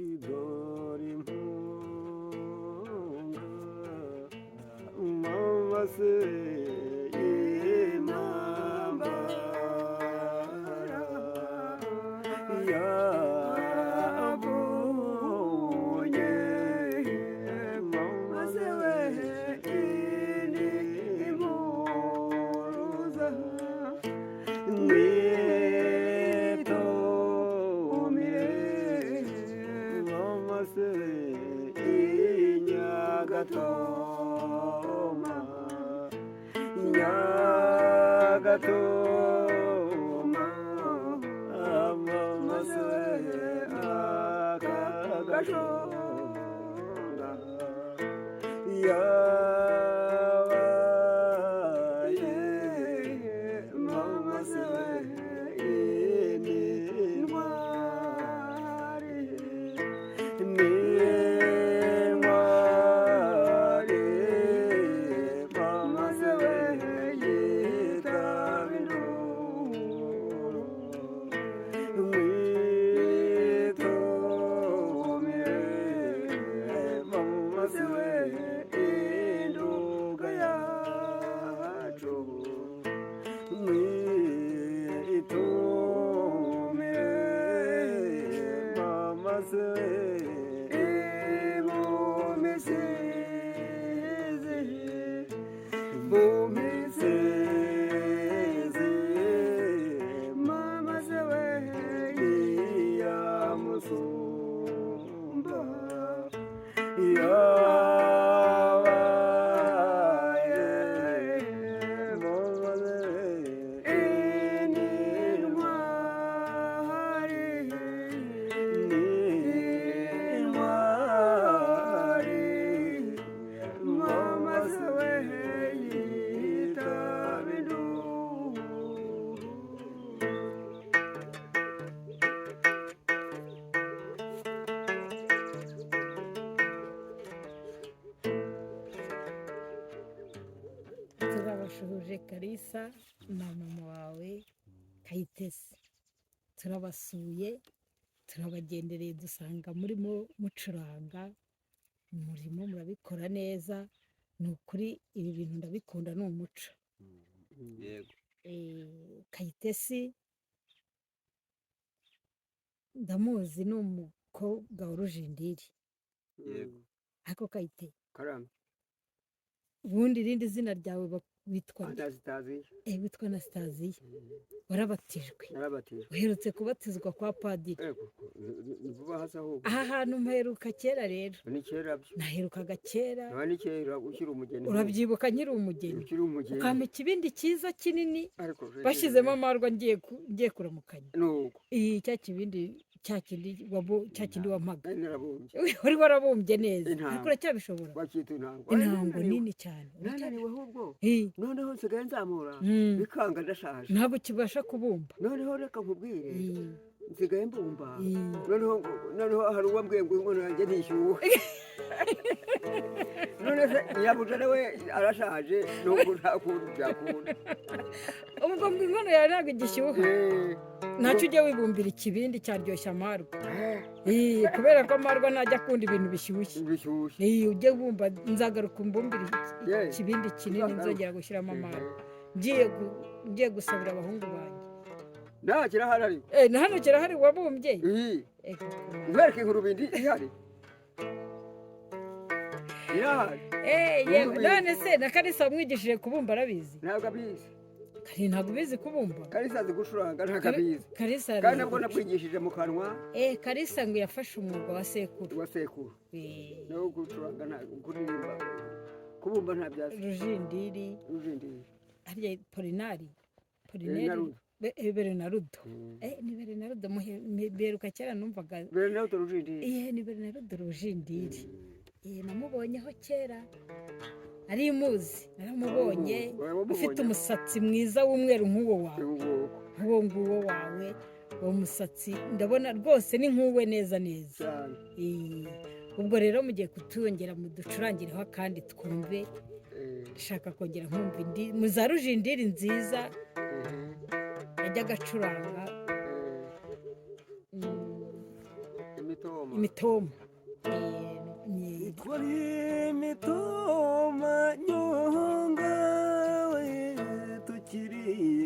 idore impunga mama se imambara yavuye mama se we inimuruza Nyagatoma, Nyagatoma, amamaswe akagashonga, yabaye mamaswe inintwari, turabashuhuje Kalisa na mama wawe Kayitesi, turabasuye turabagendereye dusanga murimo mucuranga, murimo murabikora neza, ni ukuri ibi bintu ndabikunda, ni umuco. yego Kayitesi ndamuzi, ni umukobwa wa Rujindiri. yego Ariko Kayite, karame ubundi irindi zina ryawe witwa Anastasiya witwa Anastasiya, warabatijwe, narabatijwe uherutse kubatizwa kwa padiri. ni vuba hasi ahubwo aha hantu mperuka kera, rero ni kera byo naherukaga kera, ni kera ukiri umugeni urabyibuka nkiri umugeni, ukiri umugeni ukampa ikibindi cyiza kinini ariko bashyizemo amarwa ngiye kuramukanya. nuko cya kibindi cya kindi wampaga narabumbye wari warabumbye neza, Intango. ariko uracyabishobora. bakita intango Intango nini cyane, nananiwe ahubwo Eh, noneho nsigaye nzamura Mm. bikanga ndashaje ntabwo kibasha kubumba. noneho reka nkubwire Eh, nsigaye mbumba eh. noneho hari uwambwiye ngo inkono yanjye ntishyuwe none se nyabuja nawe arashaje nubwo nta kuntu byakunda ubwo ngo inkono yawe ntabwo igishyuha, Eh, ntacyo ujya wibumbira ikibindi cyaryoshya amarwa. Kubera ko amarwa ntajya akunda ibintu bishyushye. bishyushye Ujye wumva, nzagaruka umbumbire Yeah. ikibindi kinini nzongera gushyiramo amarwa, ngiye gusabira abahungu banjye. nta kirahari ariko Na hano kirahari wabumbye. nkwereke ingurubindi ihari irahari Yewe none se na Kalisa wamwigishije kubumba arabizi? ntabwo abizi Ntabwo ubizi kubumba? Kalisa azi gucuranga ntabwo abizi Kalisa kandi nabwo nakwigishije mu kanwa Kalisa ngo yafashe umwuga wa sekuru. wa sekuru Eh, nawe gucuranga kuririmba kubumba nta byazi Rujindiri, rujindiri harya Polinari, Berenarudo. Berenarudo. Ni Berenarudo, mberuka kera numvaga. Berenarudo rujindiri Ni Berenarudo Rujindiri. Namubonyeho kera, ari imuzi, naramubonye ufite umusatsi mwiza w'umweru nk'uwo wawe, nk'uwo nguwo wawe, uwo musatsi ndabona rwose ni nk'uwe neza neza. cyane Ubwo rero mugiye kutwongera muducurangireho kandi twumve, ndashaka kongera nkumva indi mu za Rujindiri nziza yajyaga acuranga. imitoma imitoma twari imitoma nyonga we tukiri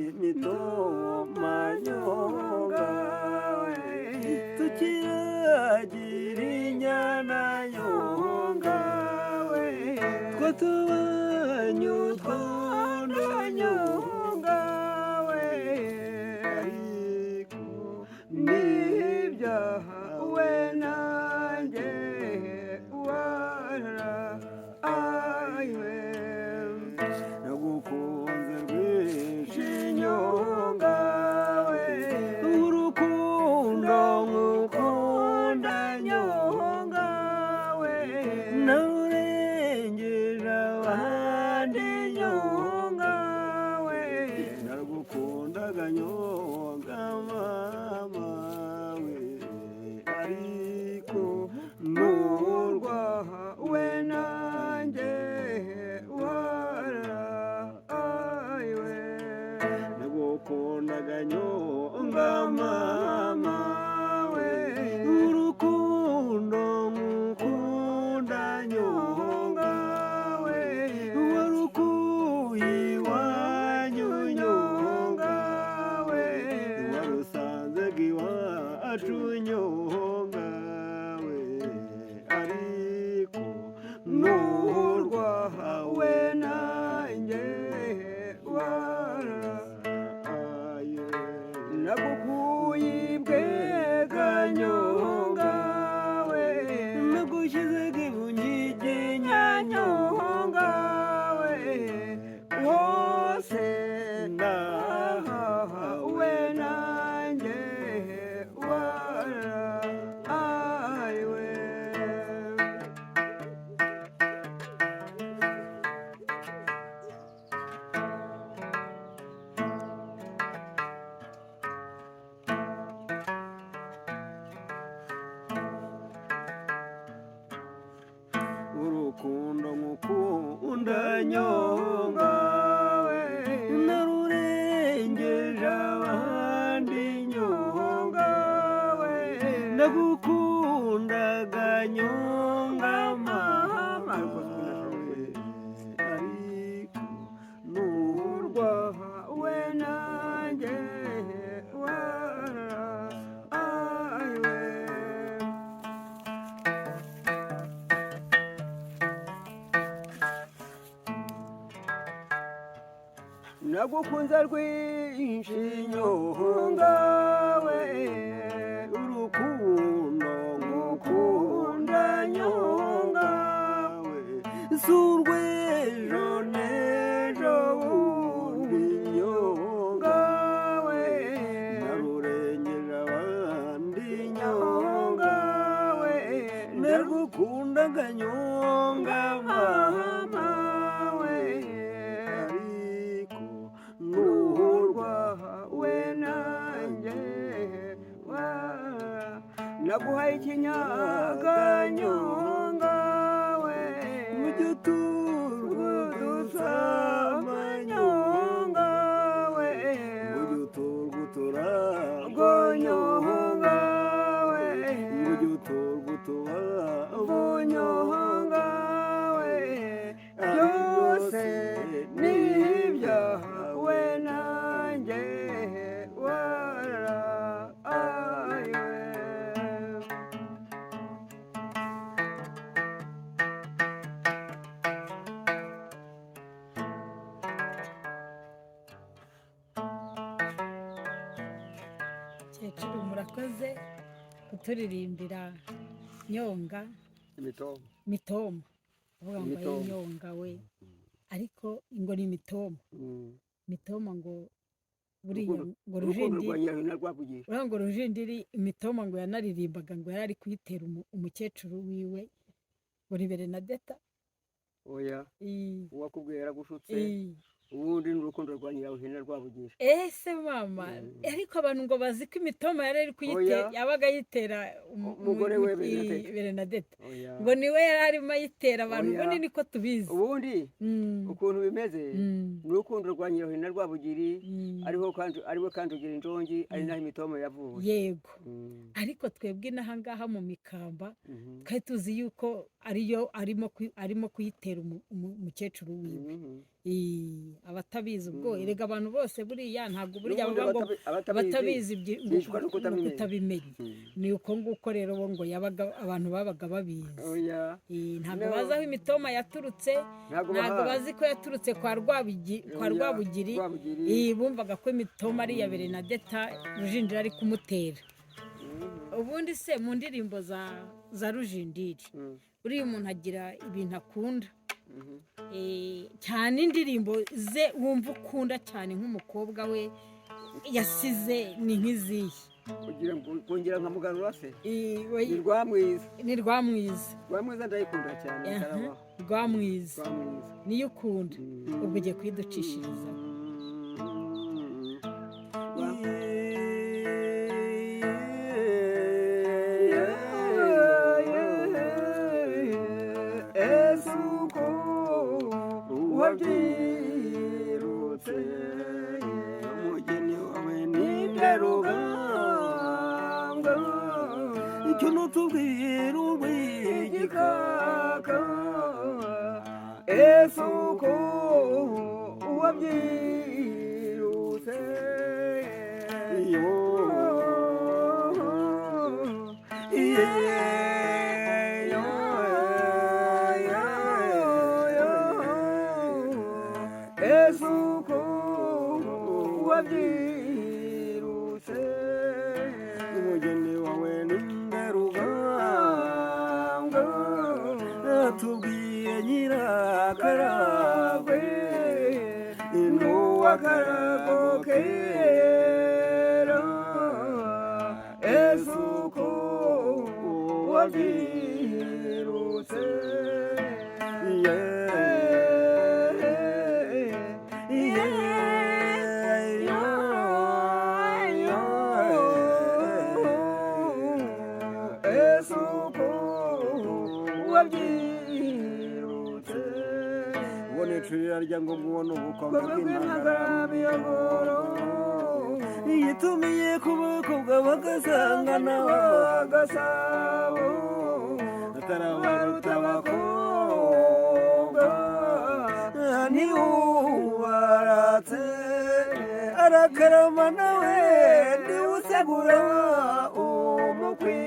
imitoma nyonga we tukiragira inyana nyonga we two tubanye utwondo nyonga we ariko n'ibyaha we nanjye nagukunze rwinshi nyonga we urukundo ngukunda nyonga we nawurengeje abandi nyonga we nagukundaga nyonga mama we ariko nurwa we nanjye warayiwe nagukundaga nyonga mama we urukundo ngukunda nyonga we warukuye iwanyu nyonga we warusanze iwacu nyonga we ariko nurwa we nanjye waraye nagukuye ibwega nyonga we nagushyize ibunyiginya nyonga we hose ndaha we nanjye warayiwe urukundo ngukunda nyonga we narurengeje abandi nyonga we nagukundaga nyonga mama we ariko nurwa we nanjye warayiwe nagukunze rwinshi nyonga we urukundo ngukunda nyonga we surwejo nejo bundi nyonga we narurengeje abandi nyonga we nagukundaga nyonga mama we ariko nurwa we nanjye naguhaye ikinyaga nyonga we ujye uturwudusama nyonga we ujye uturguturabwo nyonga we ujye uturguturabwo nyonga we byose n'ibyaha we nanjye warayiwe kecuru murakoze kuturirimbira nyonga mitoma uvuga ngo ari nyonga we ariko ngo ni mitoma mitoma ngo buriya ngo rujindiri imitoma ngo yanaririmbaga ngo yari ari kuyitera umukecuru wiwe ngo ni Bernadetta oya uwakubwiye yaragushutse ubundi n'urukundo rwa Nyiraruhina Rwabugira. ese mama ariko abantu ngo bazi ko imitoma yari ari kuyitera yabaga yitera umugore we Bernadette ngo niwe yari arimo ayitera abantu ubundi niko tubizi ubundi ukuntu bimeze n'urukundo rwa Nyiraruhina Rwabugiri ariwe kandi ugira injongi ari naho imitoma yavuye yego ariko twebwe n'ahangaha mu Mikamba twari tuzi yuko arimo kuyitera umukecuru wiwe abatabizi ubwo erega abantu bose buriya ntabwo burya baba ngo abatabizi kutabimenya ni uko nguko rero bo ngo yabaga abantu babaga babizi ntabwo bazi aho imitoma yaturutse ntabwo bazi ko yaturutse kwa Rwabugiri bumvaga ko imitoma ari iya Bernadette Rujindiri ari kumutera ubundi se mu ndirimbo za Rujindiri buriya umuntu agira ibintu akunda cyane indirimbo ze wumva ukunda cyane nk'umukobwa we yasize ni nk'izihe kugira ngo kongera nkamugarura se ni Rwamwiza ndayikunda cyane Rwamwiza niyo ukunda ubwo ugiye kuyiducishiriza wabyirutse umugeni wawe ninde rugamba icyo nutubwira urw'igikaka ese uko wabyirutse esuko wabyirutse umugeni wawe ninde rugamba atubwiye Nyirakaragwe n'uw'akarago kera esuko wabyirutse wabyirutse ubona icurira rya ngo mubone ubukombe bw'intagara yitumiye ku bakobwa bagasanga n'abagasabo atarabaruta abakobwa niwubaratse arakarama nawe niwusegura umukwiye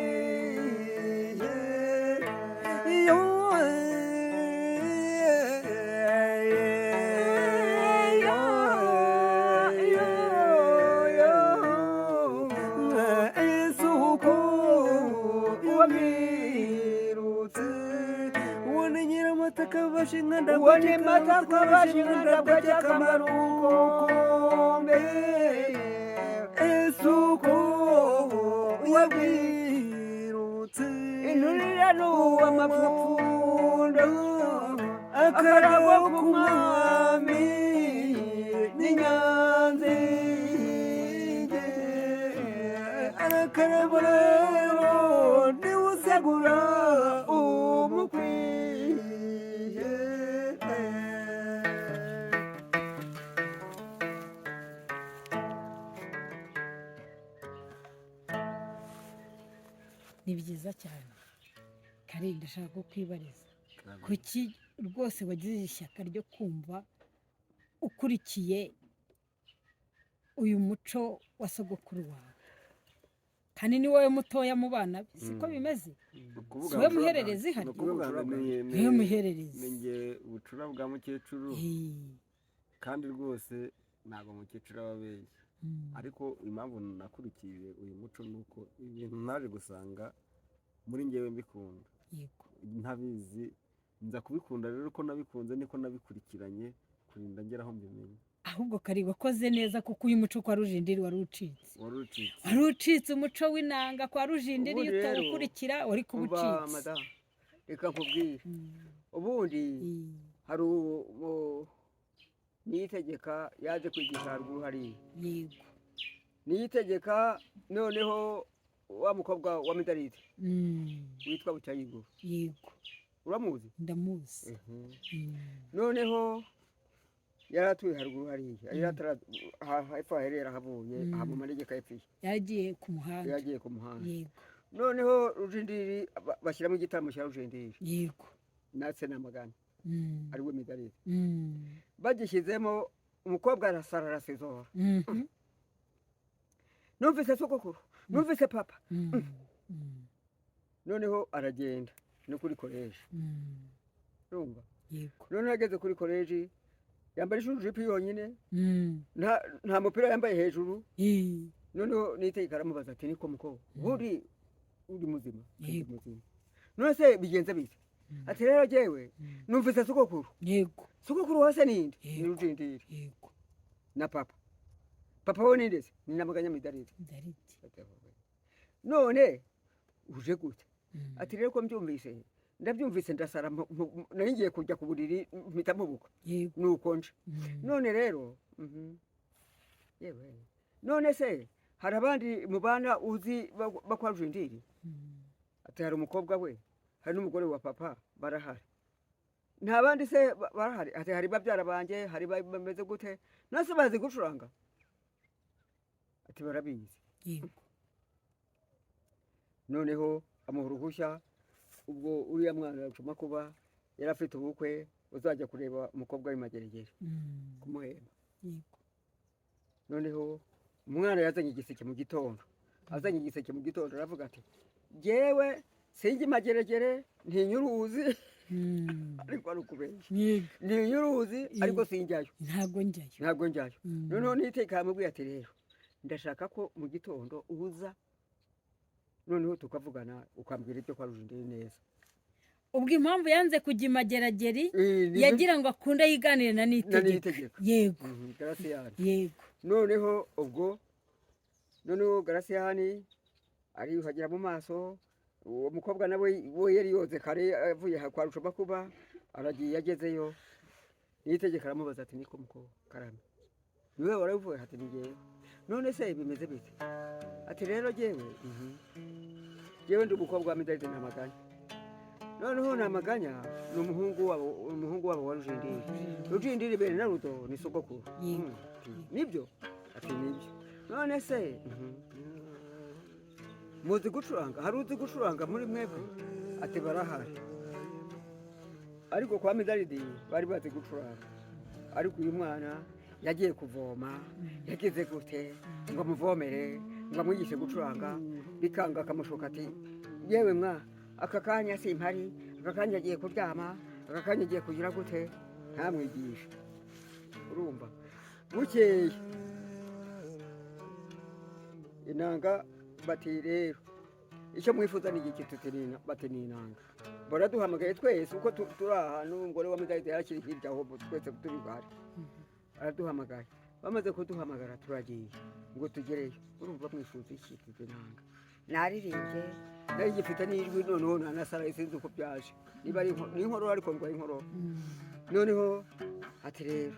isuko wabyirutse ubone Nyiramataka bashinga ndabwaca kamarukombe isuko wabyirutse inturira n'uw'amapfundo akarabo k'umwami n'inyanzige arakarabo rero niwusegura umukwiye ni byiza cyane Karinda ndashaka kukwibariza kuki rwose wagize ishyaka ryo kumva ukurikiye uyu muco wa sogokuru wawe kandi ni wowe mutoya mu bana be siko bimeze si we muhererezi hano niwe muhererezi ninjye ubucura bwa mukecuru kandi rwose ntabwo mukecuru ababeshya ariko impamvu nakurikiye uyu muco ni uko ibintu naje gusanga muri njyewe mbikunda ntabizi nza kubikunda rero ko nabikunze niko nabikurikiranye kurinda ngera aho mbimenye ahubwo Kari wakoze neza kuko uyu muco kwa Rujindiri wari ucitse umuco w'inanga kwa Rujindiri iyo utawukurikira wari kuba ucitse reka nkubwire ubundi hari niyitegeka yaje kwigisha haruguru hariya yego niyitegeka noneho wa mukobwa wa Midaride witwa Bucyayiguru yego uramuzi ndamuzi noneho yaratuye haruguru hariya hepfo aherera havuye aha mu manegeka yapfiye yagiye ku muhanda yego noneho Rujindiri bashyiramo igitambo cya Rujindiri yego natse n'amagana ariwe Midaride bagishyizemo umukobwa arasara arasizora numvise sogokuru numvise papa noneho aragenda no kuri koleji urumva noneho ageze kuri koleji yambaye ijipo yonyine nta mupira yambaye hejuru noneho niyitegeka aramubaza ati niko mukobwa uri muzima none se bigenze bite ati rero jyewe numvise sogokuru wase ninde ni Rujindiri na papa we ninde se ni Namaganya Midaride none uje gute ati rero ko mbyumvise ndabyumvise ndasara nari ngiye kujya ku buriri mpita mubuka nuko nje none rero yewe none se hari abandi mu bana uzi bakwa Rujindiri ati hari umukobwa we hari n'umugore wa papa barahari nta bandi se barahari ati hari babyara banjye hari bameze gute nase bazi gucuranga ati barabizi noneho amuha uruhushya ubwo uriya mwana yacuma kuba yari afite ubukwe uzajya kureba umukobwa w'imageragere kumuhemba noneho umwana yazanye igiseke mu gitondo aravuga ati jyewe sinjye imageragere ntinyuruzi ariko ari ukubeshya ntinyuruzi ariko sinjyayo ntabwo njyayo noneho niyitegeka yamubwiye ati rero ndashaka ko mu gitondo uza noneho tukavugana ukambwira ibyo kwa Rujindiri neza ubwo impamvu yanze kujya imagerageri yagira ngo akunde yiganire na Niyitegeka yego yego noneho ubwo Garasiyani ariyuhagira mu maso uwo mukobwa nawe we yari yoze kare avuye kwa Rushoma kuba aragiye yagezeyo Niyitegeka aramubaza ati niko mukobwa karame niwe waravuye ati ngiye none se bimeze bite ati rero jyewe ndi umukobwa wa Midaride Namaganya noneho Namaganya ni umuhungu wabo wa Rujindiri bene na Rudo ni sogokuru nibyo ati nibyo none se muzi gucuranga hari uzi gucuranga muri mwebwe ati barahari ariko kwa Midaride bari bazi gucuranga ariko uyu mwana yagiye kuvoma yagize gute ngo amuvomere ngo amwigishe gucuranga bikanga akamushoka ati yewe mwa aka kanya simpari aka kanya agiye kuryama aka kanya agiye kugira gute ntamwigisha urumva bukeye inanga bati rero icyo mwifuza ni igiki bati ni inanga baraduhamagaye twese uko turi ahantu umugore wa Midaride yakiri hirya aho twese turi bahari araduhamagaye bamaze kuduhamagara turagiye ngo tugereyo urumva mwifuza iki tuzinanga naririmbye nari gifite n'ijwi noneho nanasara sinzi uko byaje niba ari inkorora ariko ngo ari inkorora noneho ati rero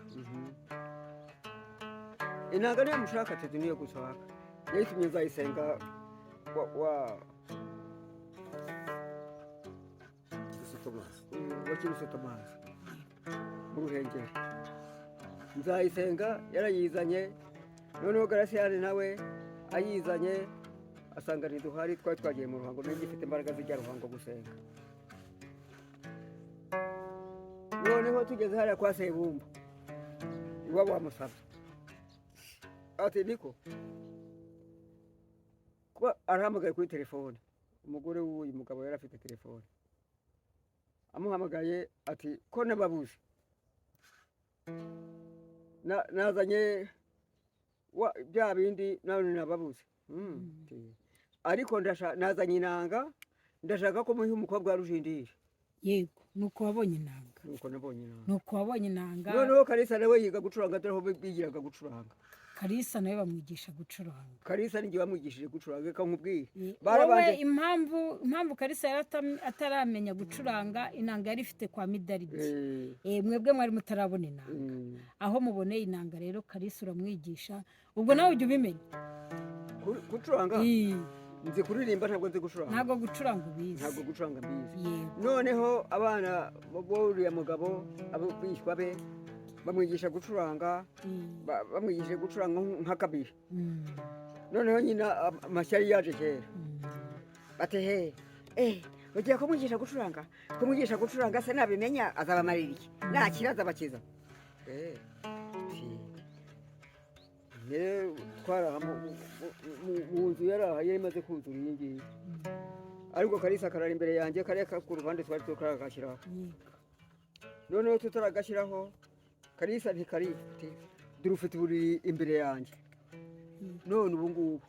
inanga niyo mushaka tuzi niyo gushaka yayitumye nzayisenga wa Kirusotomazi mu Ruhengeri nzayisenga yarayizanye noneho Garasiyani nawe ayizanye asanga ntiduhari twari twagiye mu ruhango nari gifite imbaraga zijya ruhango gusenga noneho tugeze hariya kwa Sebumba iwabo wa Musabye ati niko kuba arahamagaye kuri telefone umugore w'uyu mugabo yari afite telefone amuhamagaye ati ko nababuze nazanye bya bindi none nababuze ariko nazanye inanga ndashaka ko muhe umukobwa wa Rujindiri yego nuko wabonye inanga nuko nabonye inanga nuko wabonye inanga noneho Kalisa nawe yiga gucuranga dore aho bigiraga gucuranga Kalisa nawe bamwigisha gucuranga. Kalisa n'igihe bamwigishije gucuranga reka nkubwire wowe impamvu Kalisa yari ataramenya gucuranga inanga yari ifite kwa Midaridi. Mwebwe mwari mutarabona inanga, aho muboneye inanga rero Kalisa uramwigisha, ubwo nawe ujya ubimenya gucuranga. Nzi kuririmba ntabwo nzi gucuranga. Ntabwo gucuranga ubizi. Ntabwo gucuranga mbizi. Noneho abana b'uriya mugabo abishwa be bamwigisha gucuranga, bamwigishije gucuranga nk'akabiri. Noneho nyina amashyari yaje kera bati ugiye kumwigisha gucuranga se nabimenya azabamarira iki, nakira azabakiza. Twara mu nzu yari imaze kuzura iyi ngiyi, ariko Kalisa karara imbere yanjye, kariya ku ruhande twari tukaragashyiraho. Noneho tutaragashyiraho Kalisa ntikarifite, dore ufite uburiri imbere yanjye. None ubu ngubu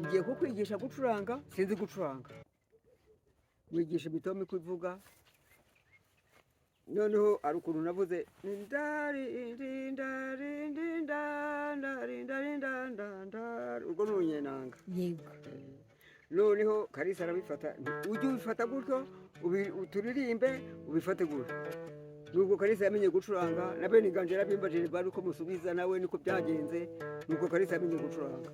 ngiye kukwigisha gucuranga, sinzi gucuranga, wigisha imitoma kuvuga. Noneho ari ukuntu navuze urwo ni urunyenanga. Noneho Kalisa arabifata, ujye ubifata gutyo turirimbe ubifate gutyo. Nubwo Kalisa yamenye gucuranga, na bene inganje yarabimbajije bari uko musubiza nawe niko byagenze. Nuko Kalisa yamenye gucuranga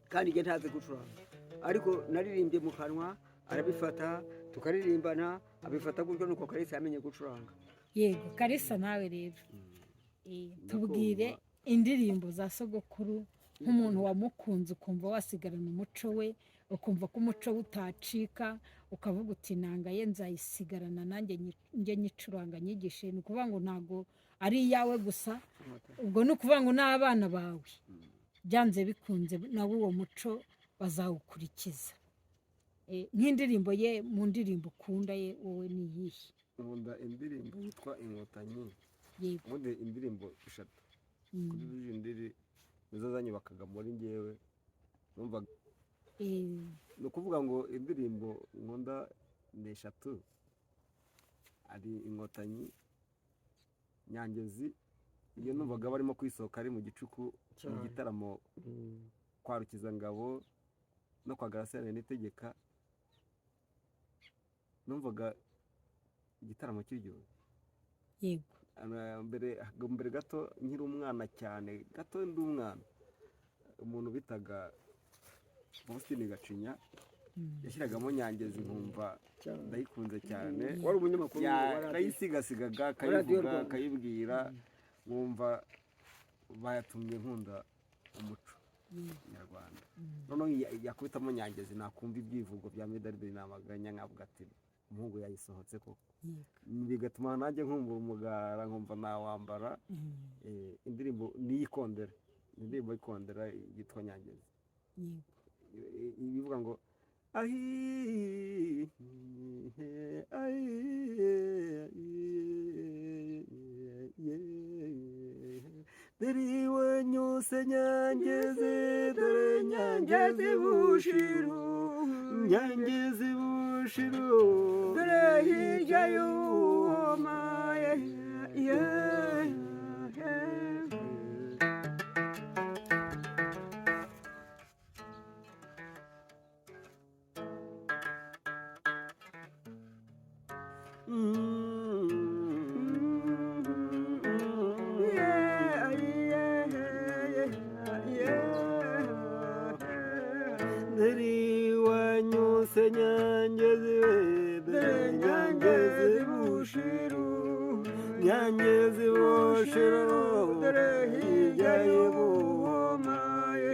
kandi nge ntazi gucuranga, ariko naririmbye mu kanwa arabifata tukaririmbana, abifata gutyo. Nuko Kalisa yamenye gucuranga. Yego Kalisa nawe rero tubwire indirimbo za sogokuru nk'umuntu wamukunze ukumva wasigarana umuco we, ukumva ko umuco utacika, ukavuga uti inanga ye nzayisigarana nanjye njye nyicuranga nyigishe. Ni ukuvuga ngo ntabwo ari iyawe gusa, ubwo ni ukuvuga ngo n'abana bawe byanze bikunze nawe uwo muco bazawukurikiza. Nk'indirimbo ye, mu ndirimbo ukunda ye wowe ni iyihe? Nkunda indirimbo yitwa Inkotanyi. Ubundi indirimbo 3 kuri izi ndiri nizo zanyubakaga muri njyewe. Numva no kuvuga ngo indirimbo nkunda ni 3, ari Inkotanyi, Nyangezi. Iyo numvaga barimo kwisohoka ari mu gicuku mu gitaramo kwa Rukizangabo no kwa Garasera Nitegeka, numvaga igitaramo kiryoshye. Yego. Mbere gato nkiri umwana cyane, gato ndi umwana, umuntu bitaga Faustin Gacinya yashyiragamo Nyangezi nkumva ndayikunze cyane. Wari umunyamakuru yarayisigaga akayivuga akayibwira, nkumva bayatumye nkunda umuco nyarwanda. Noneho yakubitamo Nyangezi nakumva ibyivugo bya Midaridi n'amaganya, nkavuga ati umuhungu yayisohotse koko. Bigatuma nanjye nkumva umugara, nkumva nawambara. Indirimbo niyikondera, indirimbo y'ikondera yitwa Nyangezi. Ibivuga ngo deriwe nyose Nyangezi, dore Nyangezi bushiru, Nyangezi bushiru, dore hirya y'uwomaye. Deriwe nyose Nyangezi, dore Nyangezi bushiru, Nyangezi bushiru, dore hirya y'uwomaye.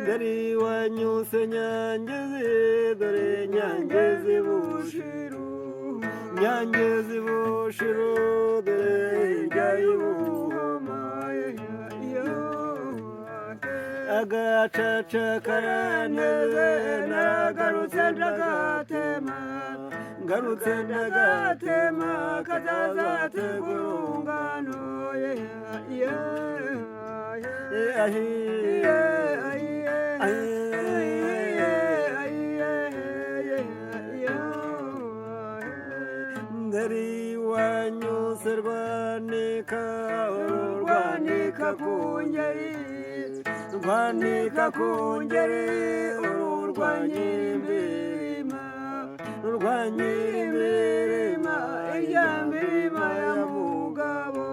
Deriwe nyose Nyangezi, dore Nyangezi bushiru, Nyangezi bushiru, dore hirya y'uwomaye. Agacaca karaneze, nagarutse ndagatema, ngarutse ndagatema katazategwa urungano ndari wanyuse rwanika ururwanika ku ngeri rwanika ku ngeri ururwanyimbirima urwanyimbirima irya mbirima ya mugabo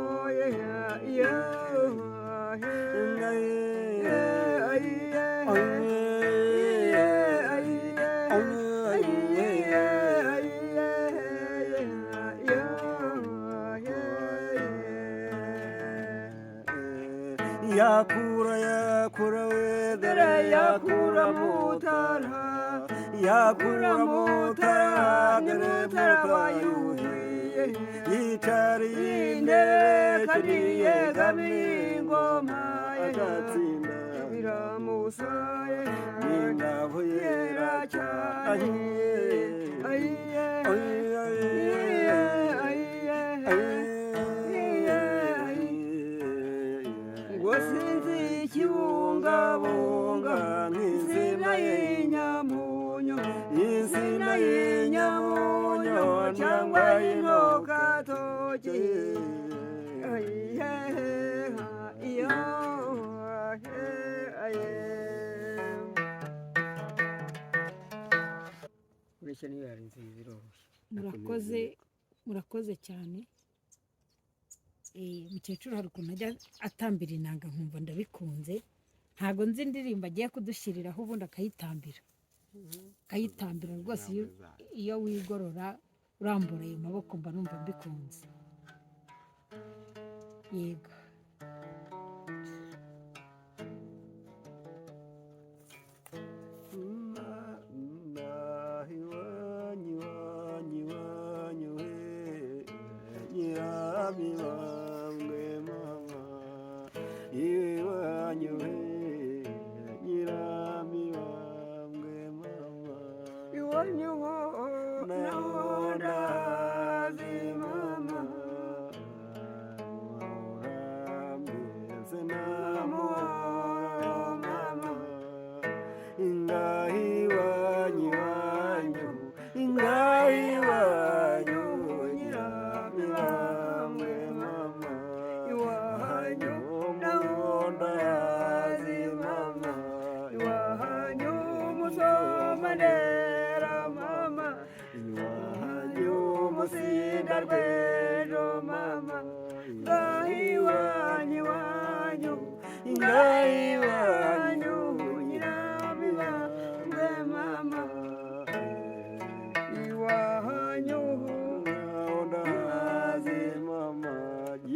yakura yakura wedere yakura mutara yakura mutara dere mutara yuhiye yicariye indere kariye gabingoma agatsinda biramusaye n'ingabo yera cyane wasinzi ikibungabunga nk'izina y'inyamunyo izina y'inyamunyo cyangwa y'intokatoki ureshya niyo yari nziza iroroshye murakoze cyane mukecuru hari ukuntu ajya atambira inanga nkumva ndabikunze ntabwo nzi indirimbo agiye kudushyiriraho ubundi akayitambira rwose iyo wigorora urambura ayo maboko mba numva mbikunze yego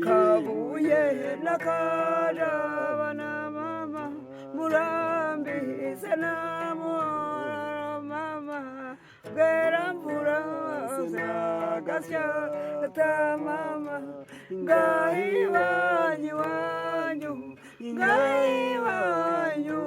kabuye nakarabana mama murambi sanamora mama bweramvura gasya ta mama ngai wanyu ngai wanyu